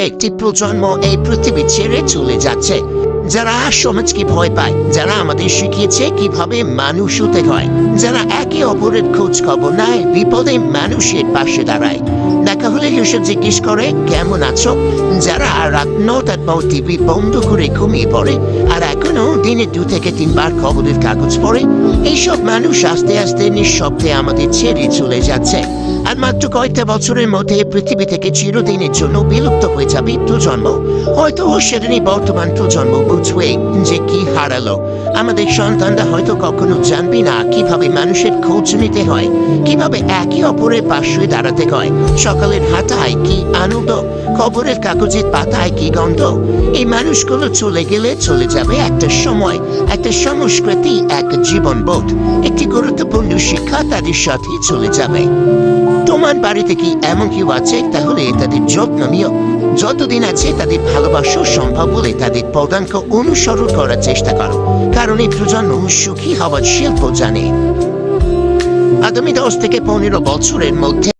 একটি প্রজন্ম এই পৃথিবী ছেড়ে চলে যাচ্ছে, যারা সমাজকে ভয় পায়, যারা আমাদের শিখিয়েছে কিভাবে মানুষ হতে হয়, যারা একে অপরের খোঁজ খবর নেয়, বিপদে মানুষের পাশে দাঁড়ায়, দেখা হলে এসে জিজ্ঞেস করে কেমন আছো, যারা রাত 9টার পর টিভি বন্ধ করে ঘুমিয়ে পড়ে আর এখনো দিনে 2 থেকে 3 বার খবরের কাগজ পড়ে। এইসব মানুষ আস্তে আস্তে নিঃশব্দে আমাদের ছেড়ে চলে যাচ্ছে, আর মাত্র কয়েকটা বছরের মধ্যে পৃথিবী থেকে চিরদিনের জন্য বিলুপ্ত হয়ে যাবে প্রজন্ম। হয়তো সেদিনই বর্তমান প্রজন্ম বুঝবে যে কি হারালো। আমাদের সন্তানরা হয়তো কখনো জানবে না কিভাবে মানুষের খোঁজ নিতে হয়, কিভাবে একে অপরের পাশে দাঁড়াতে হয়, সকালের হাঁটায় কি আনন্দ, খবরের কাগজের পাতায় কি গন্ধ। এই মানুষগুলো চলে গেলে চলে যাবে একটা সময়, একটা সংস্কৃতি, এক জীবনবোধ, একটি গুরুত্বপূর্ণ শিক্ষা তাদের সাথে চলে যাবে। তোমার বাড়িতে কি এমন কেউ আছে? তাহলে তাদের যত্ন নিও। যতদিন আছে তাদের ভালোবাসা সম্ভব বলে তাদের পদাঙ্ক অনুসরণ করার চেষ্টা করো, কারণ এই প্রজন্ম সুখী হওয়ার শিল্প জানে। আগামী 10 থেকে 15 বছরের মধ্যে